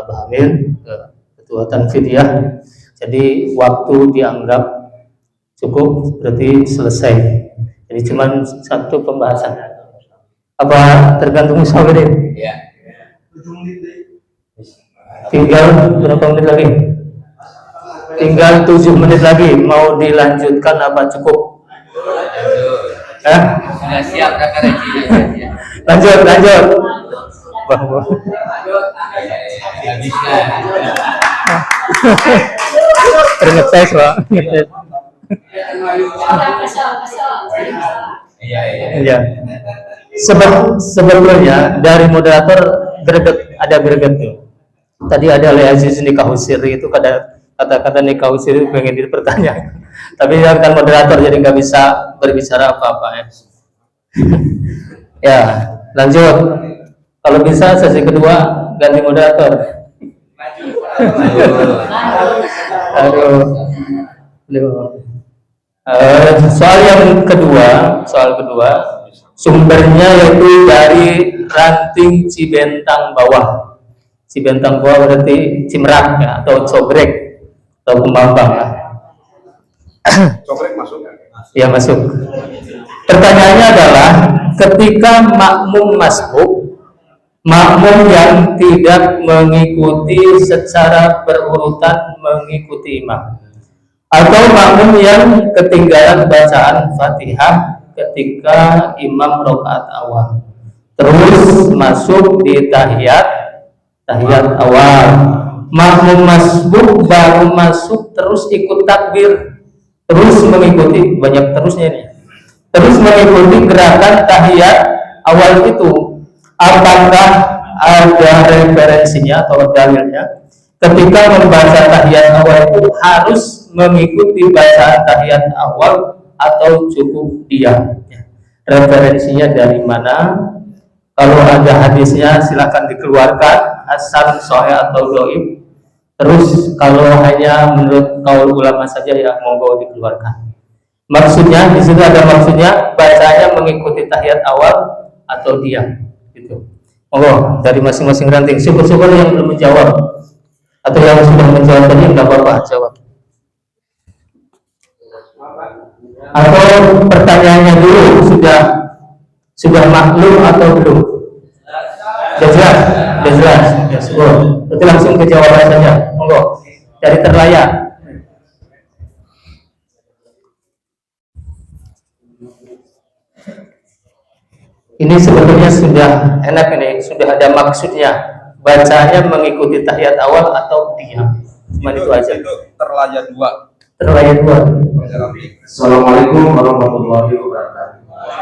Abah Amir, Ketua Tanfidiyah. Jadi waktu dianggap cukup, berarti selesai. Jadi cuma satu pembahasan. Apa tergantung Sawirin? Ya. Tinggal berapa menit lagi? Tinggal 7 menit lagi. Mau dilanjutkan apa cukup? Sudah siap referensinya. Lanjut. Teringat saya Pak. Iya. Sebelumnya dari moderator ada greget tuh. Tadi ada Aziz nikah usiri itu kata-kata nikah usiri pengen dipertanyakan. Tapi yang kan moderator jadi nggak bisa berbicara apa-apa ya. Ya, lanjut. Kalau bisa sesi kedua ganti moderator. Aduh. Soal kedua sumbernya yaitu dari ranting Cibentang bawah. Cibentang bawah berarti Cimerak ya, atau Cobrek atau Kembambang ya. Cobrek masuk? Ya masuk. Pertanyaannya adalah ketika makmum masbuk, makmum yang tidak mengikuti secara berurutan mengikuti imam, atau makmum yang ketinggalan bacaan Fatihah ketika imam rakaat awal, terus masuk di tahiyat awal, makmum masbuk baru masuk terus ikut takbir, terus mengikuti, banyak terusnya nih, terus mengikuti gerakan tahiyat awal itu. Apakah ada referensinya atau dalilnya ketika membaca tahiyat awal itu harus mengikuti bacaan tahiyat awal atau cukup diam? Referensinya dari mana? Kalau ada hadisnya silakan dikeluarkan, hasan, sahih atau dhaif. Terus kalau hanya menurut kaul ulama saja ya monggo dikeluarkan. Maksudnya di situ ada maksudnya bacanya mengikuti tahiyat awal atau diam gitu. Monggo dari masing-masing ranting. Syukur-syukur yang belum menjawab atau yang sudah menjawab tadi enggak apa-apa jawab. Atau pertanyaannya dulu sudah maklum atau belum? Sudah jelas. Ya, syukur. Berarti langsung ke jawaban saja. Monggo dari terlayar. Ini sebetulnya sudah enak ini, sudah ada maksudnya. Bacanya mengikuti tahiyat awal atau diam. Cuma itu aja. Itu terlayar 2. Assalamualaikum warahmatullahi wabarakatuh.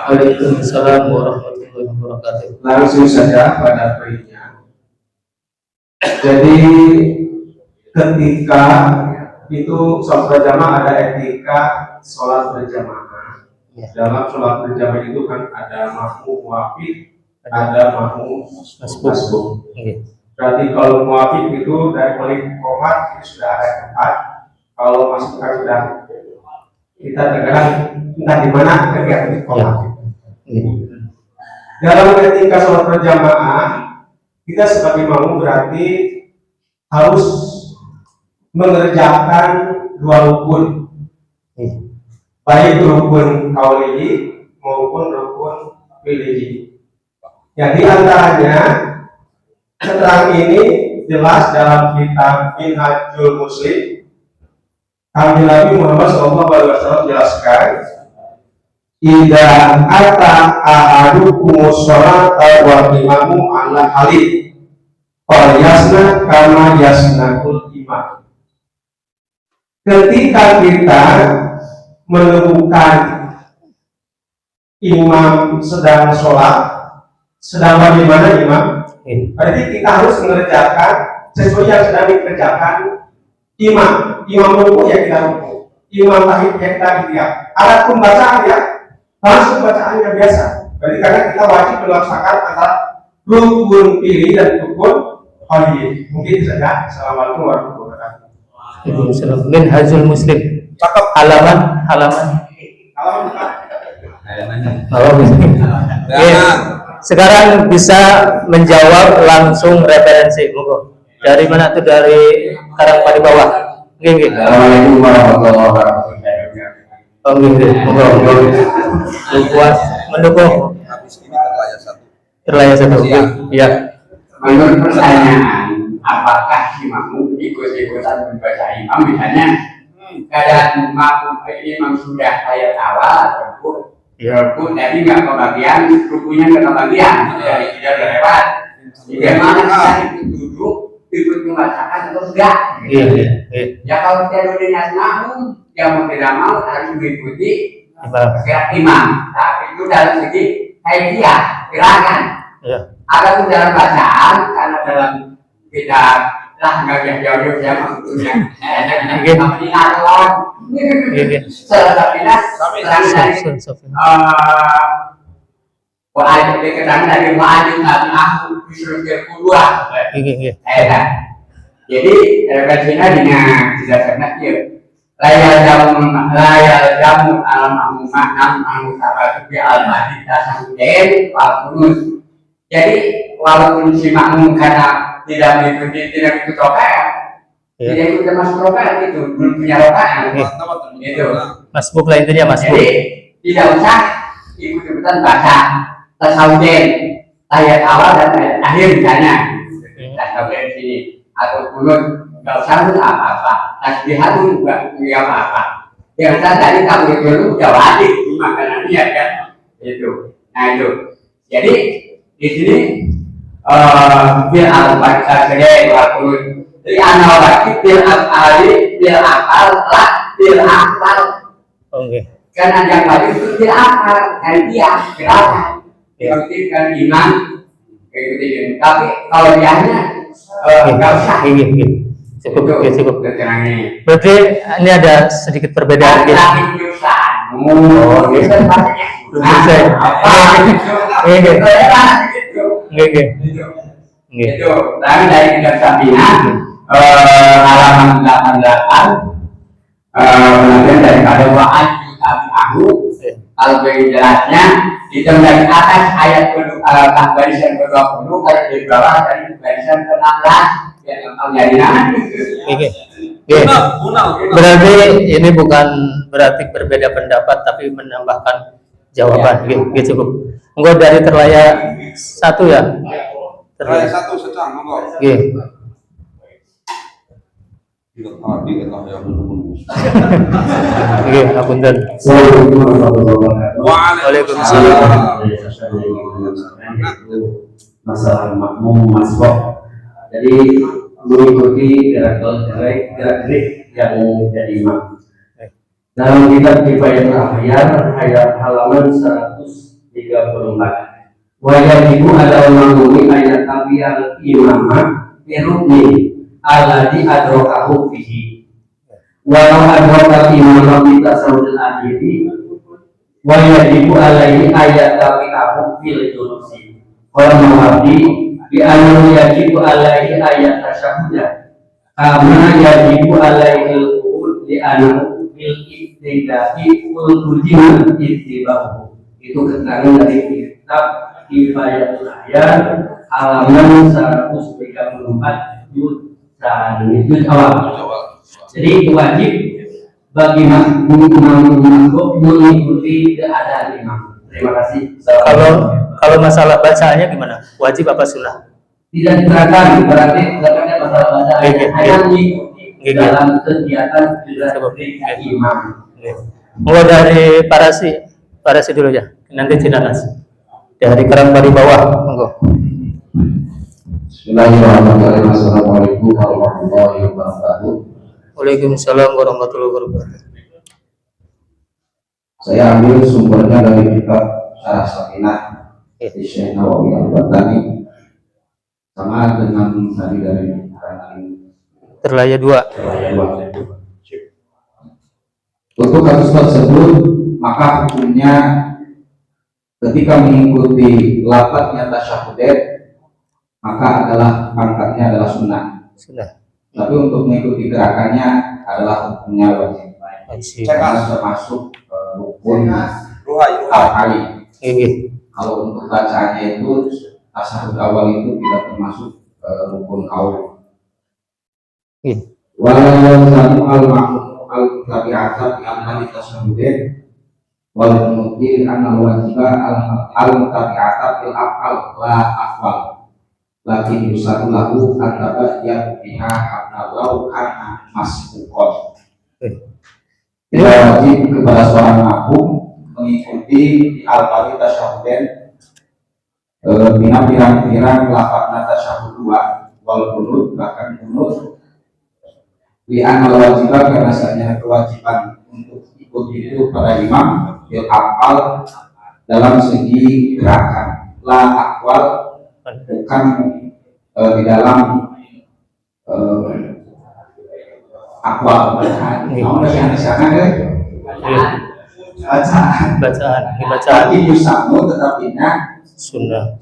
Waalaikumsalam warahmatullahi wabarakatuh. Langsung saja pada poinnya. Jadi ketika itu sholat berjamaah ada etika sholat berjamaah. Dalam sholat berjamaah itu kan ada makmum muafik, ada makmum masbuk. Berarti kalau muafik itu dari mulai komat itu sudah ada tempat. Kalau masuk kan sudah kita terkadang entah di mana kegiatan di komat. Dalam ketika sholat berjamaah kita sebagai makmum berarti harus mengerjakan 2 rukun, baik rukun qauli maupun rukun fi'li. Jadi antaranya keterangan ini jelas dalam kitab Minhajul Muslim. Kami Nabi Muhammad SAW jelaskan, idza ata ahadukum sholata wa imamu ala halid yasna kama yasnakul imam. Ketika kita menemukan imam sedang sholat, sedang bagaimana imam? Berarti kita harus mengerjakan sesuai yang sedang dikerjakan imam. Imam ruku ya kita ruku, imam tahiyat ya kita tahiyat. Alat pembacaan ya langsung bacaan yang biasa. Berarti karena kita wajib melaksanakan antara rukun pilih dan rukun qauli. Mungkin saja. Assalamualaikum warahmatullahi wabarakatuh. Waalaikumsalam. Minhajul Muslim. Cakep. Halaman. Sekarang bisa menjawab langsung referensi. Monggo. Dari mana tuh? Dari Karangpari bawah. Nggih, nggih. Assalamualaikum warahmatullahi wabarakatuh. Oh, nggih. Monggo. Puas mendukung habis ini terlayar satu. terlayar satu. Iya. Menurut pertanyaan, apakah imam ikut-ikutan membaca imam misalnya keadaan imam sudah ayat awal rukuk, rukuk tapi nggak kebagian, rukunya nggak kebagian, jadi tidak lewat. Bagaimana kita duduk ikut membacakan atau enggak? Iya. Ya kalau tidak ada niat mau, yang mau tidak mau harus mengikuti gerak imam. Tapi itu dalam segi hadiah gerakan. Iya. Ada dalam bacaan karena dalam kita lah nggak jauh-jauh ya maksudnya. Kami naruh. Salah satunya dari wajib diketahui dari wajib nabi aku disuruh kedua. Jadi referensinya dengan tidak dia layar jamu alam makmumah nam anggota al madinah sampai al-qunus. Jadi walaupun si makmum karena tidak mengikuti rokaat, tidak ikut termasuk rokaat itu belum punya rokaat. Itu masbuk lah intinya masbuk. jadi tidak usah ikut-ikutan baca tasawuf ayat awal dan ayat akhir misalnya. Tasawuf di sini atau kunut nggak usah apa-apa. Tasbihat pun nggak apa-apa. Yang saya tadi kamu itu udah wajib makanan dia kan itu. Nah itu. Jadi di sini bil al-baca segede waktu di analogi bil al-ali bil akal lah bil akal. Oke. Karena yang wajib itu bil akal dan dia gerakan kan iman ikuti. Tapi kalau dianya nggak usah. Cukup. Keterangannya. Berarti ini ada sedikit perbedaan. Lagi jurusan. Oh, itu bahasanya. Itu. Lalu dari kitab Sabina halaman 88 kemudian dari pada wa'ad aku kalau bagi jelasnya itu dari atas ayat barisan ke-20 kalau di bawah dari barisan ke-16 yang jadi Berarti ini bukan berarti berbeda pendapat tapi menambahkan jawaban. Gitu cukup. Enggak dari terlayar satu ya. Terlayar satu secang monggo. Nggih. Nggih, ngapunten. Waalaikumsalam. Masalah makmum masbuk. Jadi mengikuti gerak-gerik yang menjadi imam. Dalam kitab Kifayatul Akhyar ayat halaman 134. Wajibu ada makmumi ayat tabiyal imamah birukni alladhi adrakahu fihi. Walau adraka imamah kita saudul akhiri wajibu alaihi ayat tabi'ahu fil julusi. Kalau mengabdi di anu yajibu alaihi ayat tasyahudah karena yajibu alaihi al-qul di anu bil ibtidai ul-tujiman ittibahu. Itu keterangan dari kitab Kifayatul Akhyar halaman 134 juz awal. Jadi itu wajib bagi makmum mengikuti keadaan imam. Terima kasih. Kalau masalah bacaannya gimana? Wajib apa sunnah? Tidak diterangkan, berarti terangkannya masalah bacaannya hanya mengikuti dalam kegiatan imam. Mulai dari parasi dulu ya. Nanti Cinanas. Dari Karangpari bawah, monggo. Bismillahirrahmanirrahim. Assalamualaikum warahmatullahi wabarakatuh. Waalaikumsalam warahmatullahi wabarakatuh. Saya ambil sumbernya dari kitab Syarah Sakinah di Syekh Nawawi Al-Batani sama dengan tadi dari Terlayar 2. Untuk kasus tersebut maka hukumnya ketika mengikuti lafadznya tasyahudet maka adalah pangkatnya adalah sunnah. Tapi untuk mengikuti gerakannya adalah hukumnya wajib. Karena termasuk rukun al-kali. Kalau untuk bacaannya itu tasyahud awal itu tidak termasuk rukun awal. Nggih. Wal satu al-tabi'ata bi amali tasawwur wal mungkin anna wajiba al-tabi'ata bil afal la afal lakin yusatu lahu antaba yang biha hatta law kana masbuqan. Tidak wajib kepada seorang makmum mengikuti di al-fatiha tasyahud bina pirang-pirang lafazna tasyahud dua wal qunut bahkan qunut li'anna wajibah karena saja kewajiban untuk ikut itu pada imam bil afal dalam segi gerakan la akwal bukan di dalam akwal bacaan. Namun yang di sana bacaan tapi yusamu tetapinya sunnah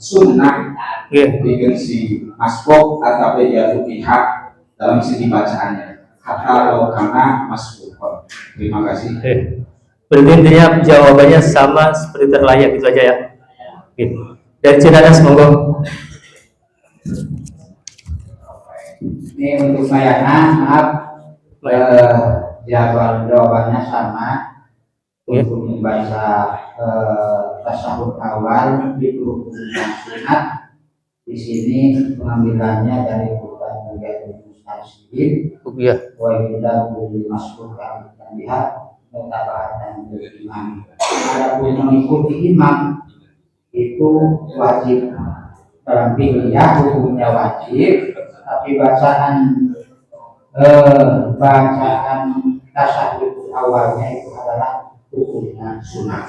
digensi masbuk atau jatuh pihak dalam segi bacaannya atau karena masbuk. Terima kasih. Berarti intinya jawabannya sama seperti terlayak itu aja ya. Gitu. Dari Cinanas monggo. Ini untuk Mayana, maaf, jawabannya sama. Untuk membaca tasawuf awal itu hukumnya sunat. Di sini pengambilannya dari Quran Mujaddid Mustaqim. Wa ila kulli masbuk dan lihat mutaba'atan bil imam. Adapun mengikuti imam itu wajib dalam fiqhiyah hukumnya wajib, tapi bacaan tasawuf awalnya itu adalah hukumnya sunnah.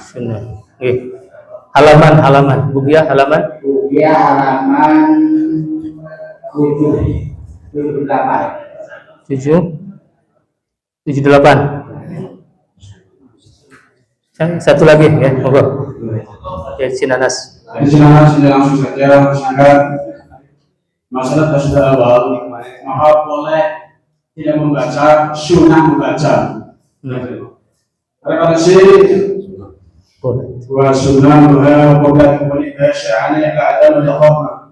Halaman Bugia halaman 78. Satu lagi ya, monggo. Ya Cinanas. Di Cinanas ini langsung saja singkat. Masalah tasawuf awal, maka boleh tidak membaca sunnah membaca. Karena wa sunnah wa qad sya'ani ka'adam al-qamah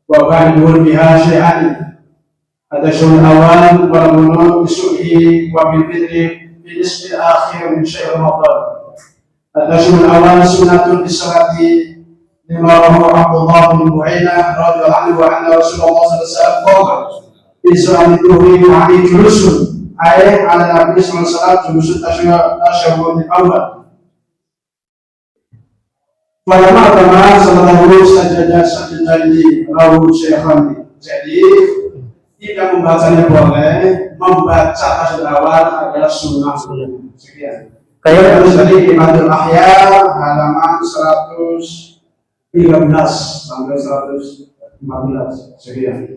wa ba'du biha sya'an ada syun awal wa munun bisuhi wa bil fitri fi nisfi akhir min syahr ramadan ada syun awal sunnatun bisalati lima rahu Abdullah bin Bu'ainah radhiyallahu anhu wa anna Rasulullah sallallahu alaihi wasallam qala bi su'ali tuhri ma'i julusun ay ala nabi sallallahu alaihi wasallam julusun tasyahud awal. Pada pertama setelah sajadah di rawu syekhani. Jadi tidak membacanya boleh, membaca tasawuf awal adalah sunnah. Sekian. Kayak terus tadi Imadul Ahya halaman 113 sampai 114. Sekian.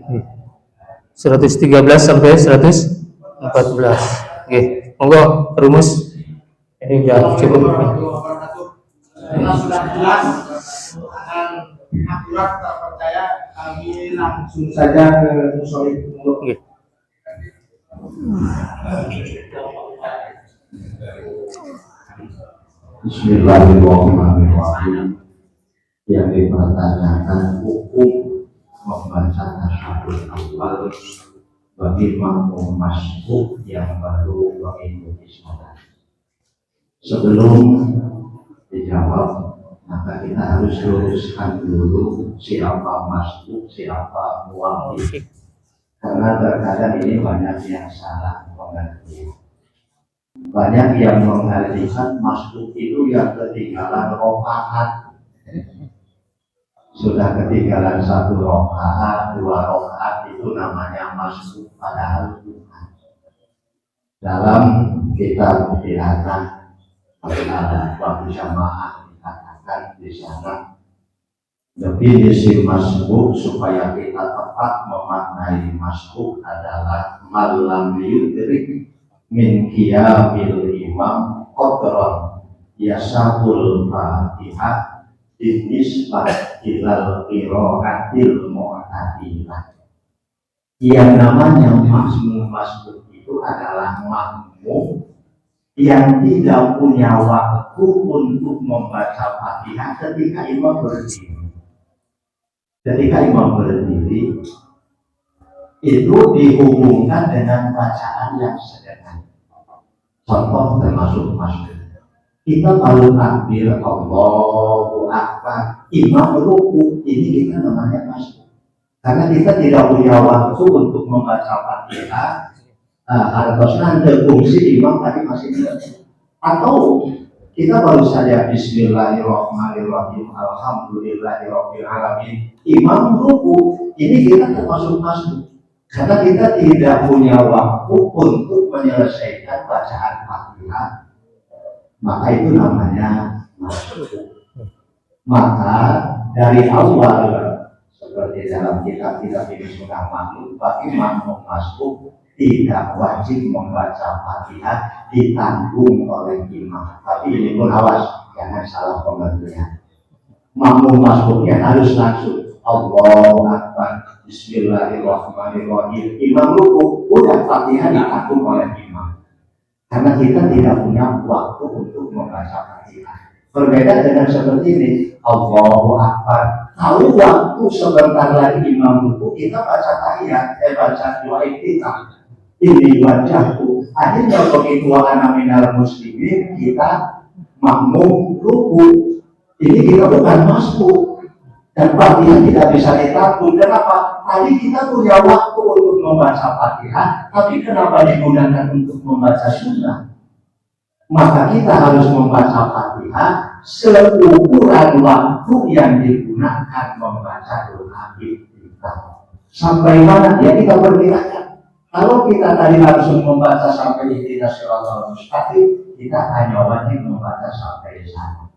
113 sampai 114. Oke, monggo rumus. Ini udah cukup. Karena sudah jelas dan akurat terpercaya, kami langsung saja ke musolif. Bismillahirrahmanirrahim. Yang dipertanyakan hukum membaca tasawuf awal bagi makmum masbuk yang baru mengikuti salat. Sebelum dijawab, maka kita harus luruskan dulu siapa masbuk, siapa muwafiq. Karena terkadang ini banyak yang salah mengerti. Banyak yang mengartikan masbuk itu yang ketinggalan rakaat. Sudah ketinggalan 1 rakaat, 2 rakaat itu namanya masbuk, padahal bukan. Dalam kitab Ihana ada waktu jamaah dikatakan di sana definisi masbuk supaya kita tepat memaknai masbuk adalah malam yudrik min qiyamil imam qadran yasabul fatihah dinisbat ilal qiraatil mu'tadilah. Yang namanya masbuk itu adalah makmum yang tidak punya waktu untuk membaca Fatihah ketika imam berdiri. Ketika imam berdiri, itu dihubungkan dengan bacaan yang sederhana. Contoh termasuk masuk. Kita kalau takbir Allahu Akbar, imam ruku, ini kita namanya masuk. Karena kita tidak punya waktu untuk membaca Fatihah, harusnya ada fungsi imam tadi masih tidak. Atau kita baru saja Bismillahirrahmanirrahim, Alhamdulillahirabbil alamin, imam ruku, ini kita termasuk masuk. Karena kita tidak punya waktu untuk menyelesaikan bacaan Fatihah, maka itu namanya masuk. Maka dari awal seperti dalam kitab-kitab ini sudah maklum, bagi makmum masuk tidak wajib membaca Fatihah ditanggung oleh imam. Tapi ini pun awas, jangan salah pengertian. Makmum masuknya harus langsung Allahu Akbar, Bismillahirrahmanirrahim. Imam ruku, udah Fatihah ditanggung oleh imam. Karena kita tidak punya waktu untuk membaca Fatihah. Berbeda dengan seperti ini, Allahu Akbar. Tahu waktu sebentar lagi imam ruku, kita baca tahiyat, baca doa iftitah. Ini wajahku. Akhirnya begitu ana minal muslimin, kita makmum ruku. Ini kita bukan masuk. Dan Fatihah tidak bisa ditanggung. Kenapa? Tadi kita punya waktu untuk membaca Fatihah, tapi kenapa digunakan untuk membaca sunnah? Maka kita harus membaca Fatihah seukuran waktu yang digunakan membaca doa iftitah. Sampai mana? Ya kita perkirakan. Kalau kita tadi langsung membaca sampai ihdinas siratal mustaqim, kita hanya wajib membaca sampai sana.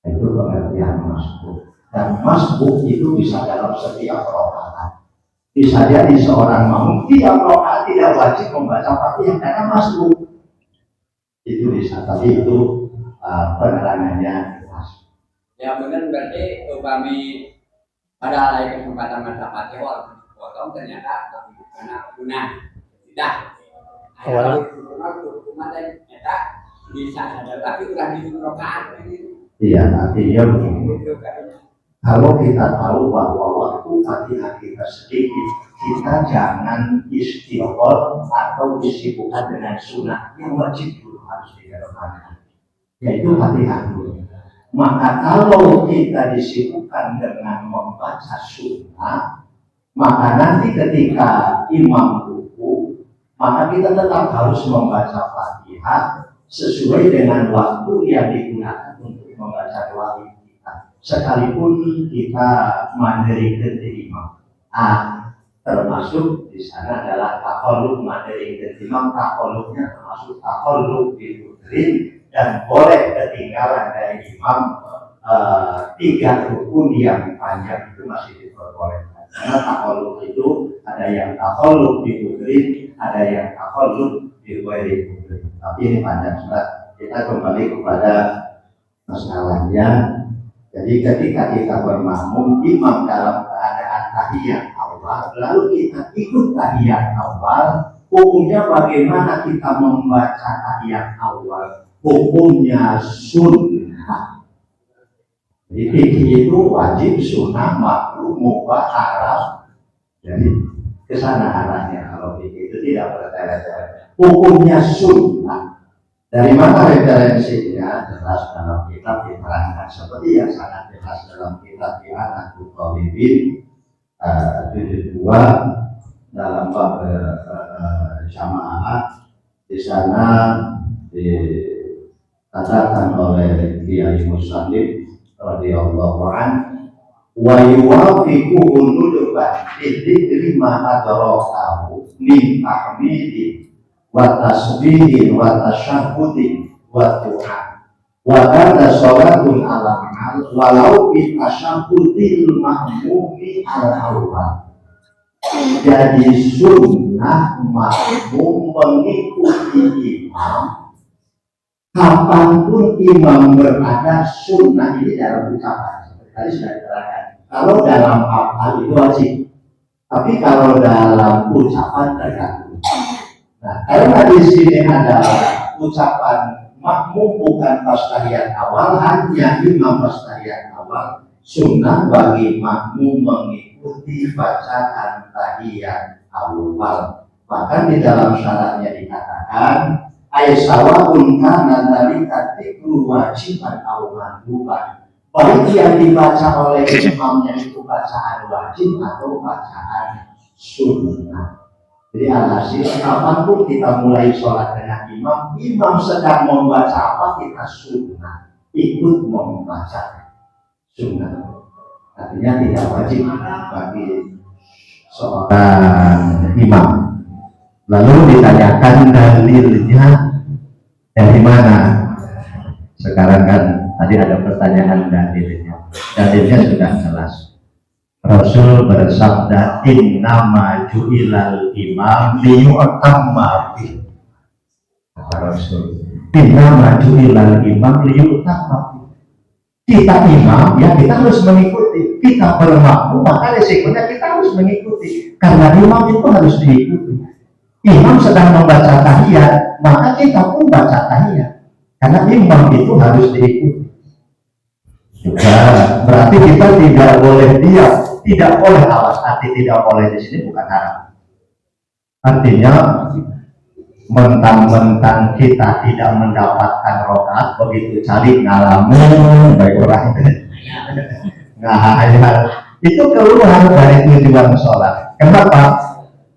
Itu pengertian masbuk. Dan masbuk itu bisa dalam setiap rakaat. Bisa jadi seorang makmum tiap rakaat tidak wajib membaca Fatihah karena masbuk. Itu bisa, tapi itu penerangannya masbuk. Ya benar, berarti upami pada lain kesempatan baca Fatihah walaupun potong ternyata karena guna tidak. Ternyata bisa ada, tapi udah di rakaat ini. Iya, artinya begini. Kalau kita tahu bahwa waktu Fatihah kita sedikit, kita jangan istighfar atau disibukkan dengan sunnah yang wajib dulu harus dilakukan, yaitu Fatihah dulu. Maka kalau kita disibukkan dengan membaca sunnah, maka nanti ketika imam ruku, maka kita tetap harus membaca Fatihah sesuai dengan waktu yang digunakan untuk membaca doa kita. Sekalipun kita mandiri ke imam, termasuk di sana adalah takhalluk mandiri ke imam. Takhalluknya termasuk takhalluk dibudrin dan boleh ketinggalan dari imam 3 rukun yang panjang itu masih diperbolehkan. Karena takhalluk itu ada yang takhalluk dibudrin, ada yang takhalluk dibudrin. Tapi ini panjang sudah. Kita kembali kepada masalahnya. Jadi ketika kita bermakmum, imam dalam keadaan tahiyat awal, lalu kita ikut tahiyat awal, hukumnya bagaimana kita membaca tahiyat awal? Hukumnya sunnah. Jadi fikih itu wajib, sunnah, makruh, mubah, haram. Jadi kesana arahnya kalau fikih itu tidak bertele-tele. Hukumnya sunnah. Dari mana referensinya? Jelas dalam kitab diterangkan seperti yang sangat jelas dalam kitab I'anatul Talibin 72 dalam bab jamaah. Di sana dikatakan oleh Kiai Muslim radhiyallahu anhu, wa yuwafiquhu nuduban bidzikri ma adrakahu min tahmidi wa tasbihin wa tasyahudin wa du'a wa kana sholatun ala mal walau bi tasyahudil mahmumi ala awal. Jadi sunnah makmum mengikuti imam kapanpun imam berada. Sunnah ini dalam ucapan tadi sudah diterangkan. Kalau dalam hafal itu wajib, tapi kalau dalam ucapan tergantung. Nah, karena di sini ada ucapan makmum bukan pas tahiyat awal, hanya imam pas tahiyat awal. Sunnah bagi makmum mengikuti bacaan tahiyat awal. Bahkan di dalam syaratnya dikatakan aisawaun kana dzalika dzikru wajiban aw mandhuban. Baik yang dibaca oleh imamnya itu bacaan wajib atau bacaan sunnah. Jadi alhasil kapanpun kita mulai sholat dengan imam, imam sedang membaca apa kita sunnah, ikut membaca sunnah. Artinya tidak wajib bagi seorang imam. Lalu ditanyakan dalilnya dari mana? Sekarang kan tadi ada pertanyaan dalilnya. Dalilnya sudah jelas. Rasul bersabda, innama ju'ilal imam liyu'tamma bih. Kata Rasul, innama ju'ilal imam liyu'tamma bih. Kita imam, ya kita harus mengikuti. Kita bermakmum, maka resikonya kita harus mengikuti. Karena imam itu harus diikuti. Imam sedang membaca tahiyat, maka kita pun baca tahiyat. Karena imam itu harus diikuti. Juga berarti kita tidak boleh diam, tidak boleh awas hati, tidak boleh di sini bukan haram. Artinya mentang-mentang kita tidak mendapatkan rokaat, begitu cari ngalamun baik orang ngahayal, itu keluar dari tujuan sholat. Kenapa?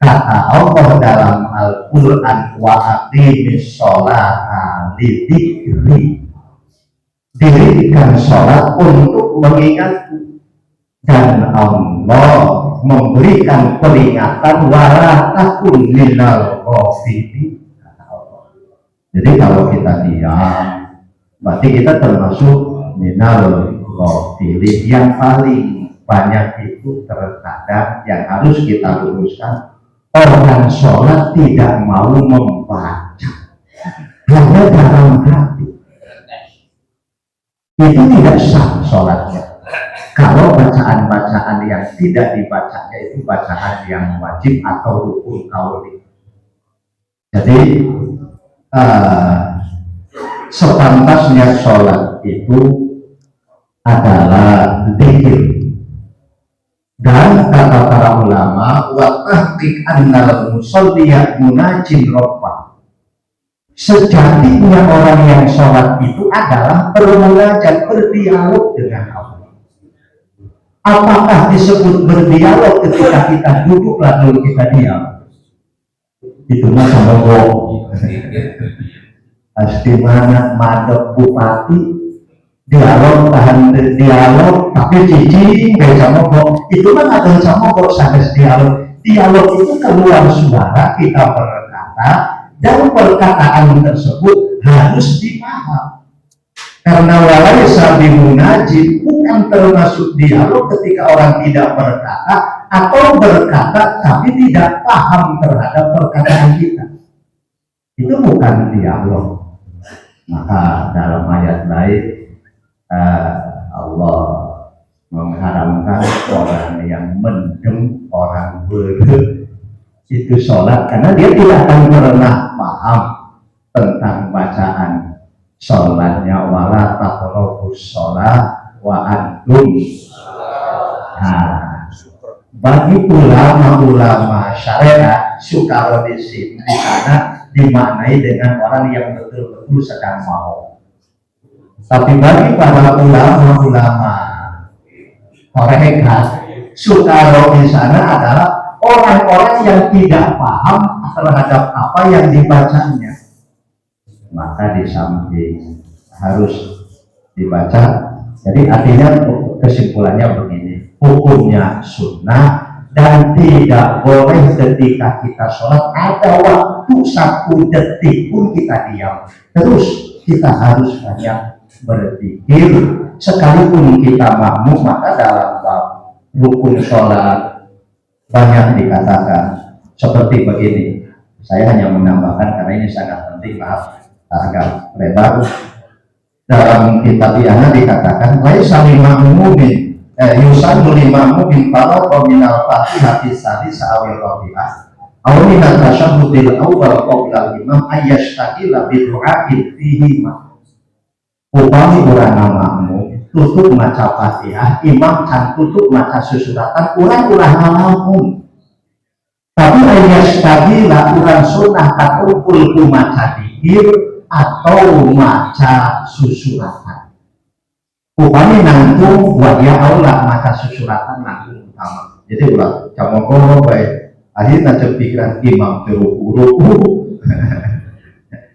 Kata Allah dalam Al-Quran, wa aqimis sholata lidzikri, dirikan sholat untuk mengingatku, dan Allah memberikan peringatan wala takun minal ghafilin. Jadi kalau kita diam, berarti kita termasuk minal ghafilin. Yang paling banyak itu terkadang yang harus kita luruskan, orang sholat tidak mau membaca, hanya dalam hati. Itu tidak sah sholatnya. Kalau bacaan-bacaan yang tidak dibacanya itu bacaan yang wajib atau rukun qauli. Jadi sepantasnya sholat itu adalah zikir. Dan kata para ulama, wa tahqiq annal musalliya munajin rabbah. Sejatinya orang yang sholat itu adalah bermunajat, berdialog dengan Allah. Apakah disebut berdialog ketika kita duduk lalu kita diam? Itu mah sama bohong. Pasti mana madep bupati dialog tahan dialog tapi cicing kayak sama kok itu kan ada sama kok sampai dialog itu keluar suara kita berkata dan perkataan tersebut harus dipaham karena walaysa bimunajib bukan termasuk dialog ketika orang tidak berkata atau berkata tapi tidak paham terhadap perkataan kita, itu bukan dialog. Maka dalam ayat lain Allah mengharamkan orang yang mendem, orang berdem itu sholat karena dia tidak akan pernah paham tentang bacaan sholatnya. Wala taqrabus sholat wa antum. Nah, bagi ulama-ulama syariat sukaro di sini di sana dimaknai dengan orang yang betul-betul sedang mau. Tapi bagi para ulama-ulama mereka sukaro di sana adalah orang-orang yang tidak paham terhadap apa yang dibacanya. Maka di samping harus dibaca. Jadi artinya kesimpulannya begini, hukumnya sunnah dan tidak boleh ketika kita sholat ada waktu 1 detik pun kita diam. Terus kita harus banyak berzikir sekalipun kita makmum. Maka dalam bab rukun sholat banyak dikatakan seperti begini. Saya hanya menambahkan karena ini sangat penting, maaf agak lebar. Dalam kitab Iyana dikatakan laisa limamumin yusallu limamumin fala minal fatihati sadis awil rabi'ah aw minat tasyahhudil awwal qabla imam ayyashtaqila bi du'a'in fihi ma. Upami urang makmum tutup maca Fatihah, imam can tutup maca susuratan, urang ngalamun. Tapi ayat tadi lah urang sunnah kakumpul ku maca dikir atau maca susuratan. Upami nangtung buat ya Allah maca susuratan nangtung utama. Jadi ulah camoko baik akhirnya pikiran imam ruku-ruku.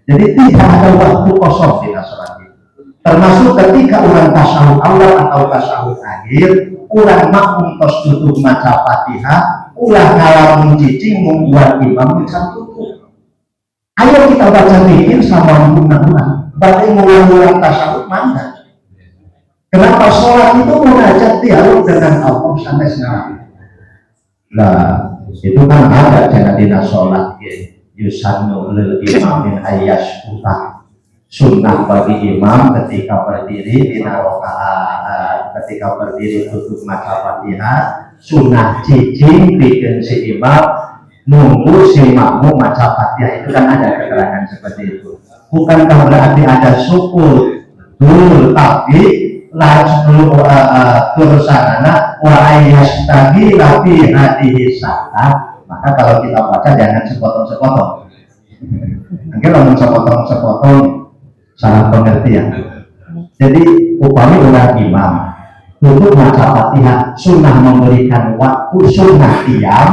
Jadi tidak ada waktu kosong di sholat itu. Termasuk ketika orang tasawuf awal atau tasawuf akhir, orang makmum tos tutup maca Fatihah, ulah ngalamin cicing membuat imam bisa tutup. Ayo kita baca dikir sama undang-undang. Berarti mengulang tasawuf mana? Kenapa sholat itu munajat dialog dengan Allah sampai sekarang? Nah, itu kan ada jangan sholat ya. Yusannu lil imam min ayyash utah. Sunnah bagi imam ketika berdiri di rakaat, ketika berdiri tutup maca Fatihah, sunnah cicing bikin si imam nunggu si makmum maca Fatihah. Itu kan ada keterangan seperti itu. Bukankah berarti ada syukur betul, tapi langsung turusanana wa ayyastabi lafi hadihi sa'at. Maka kalau kita baca jangan sepotong-sepotong. Mungkin kalau sepotong-sepotong salah pengertian. Jadi upami orang imam untuk baca Fatihah, sunnah memberikan waktu, sunnah diam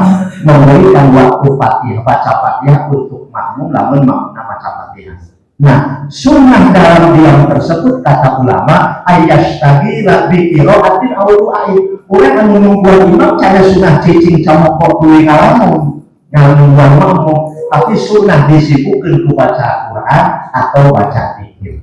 memberikan waktu Fatihah, baca Fatihah untuk makmum, namun makmum baca Fatihah. Nah, sunnah dalam diam tersebut kata ulama ayyastaghila bi qiraatin aw du'ain. Urang anu nungguan imam cara sunnah cicing camokok tuluy ngalamun nungguan makmum, tapi sunnah disibukkeun ku baca Quran atau baca zikir.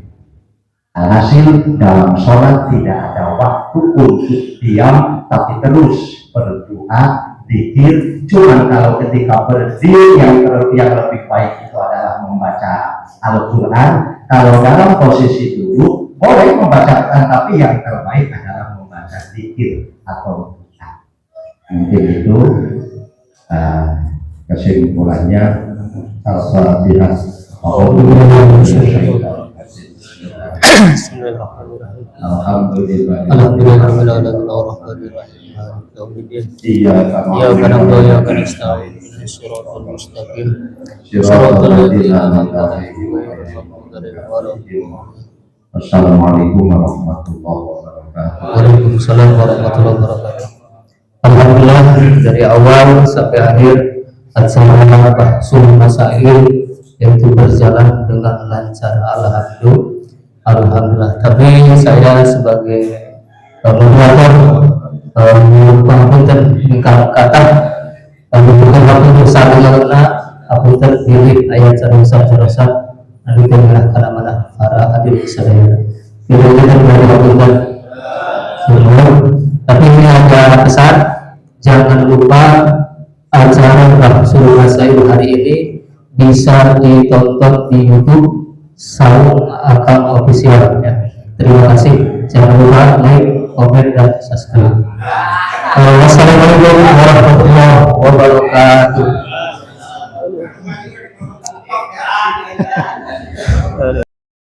Alhasil dalam sholat tidak ada waktu untuk diam, tapi terus berdoa, zikir. Cuma kalau ketika berdiri yang lebih baik itu adalah membaca Al-Quran. Kalau dalam posisi duduk boleh membaca Quran, tapi yang terbaik adalah membaca zikir atau doa. Mungkin itu kesimpulannya. Al-Fatihah. Alhamdulillah. Iya, karena doa karena istirahat. Siratal mustaqim. Siratal ladzina an'amta alaihim. Assalamualaikum warahmatullahi wabarakatuh. Waalaikumsalam warahmatullahi wabarakatuh. Alhamdulillah dari awal sampai akhir acara bahsul masail itu berjalan dengan lancar, alhamdulillah. Tapi saya sebagai moderator punten ingkang kathah bukan waktu besar karena aku terpilih ayat carosa nanti kemudian karena mana para hadirin sekalian kita berdoa tapi ini ada pesan, jangan lupa acara bahsul masail hari ini bisa ditonton di YouTube Saung Akang Official ya. Terima kasih. Jangan lupa like, komen, dan subscribe. Wassalamualaikum warahmatullahi wabarakatuh.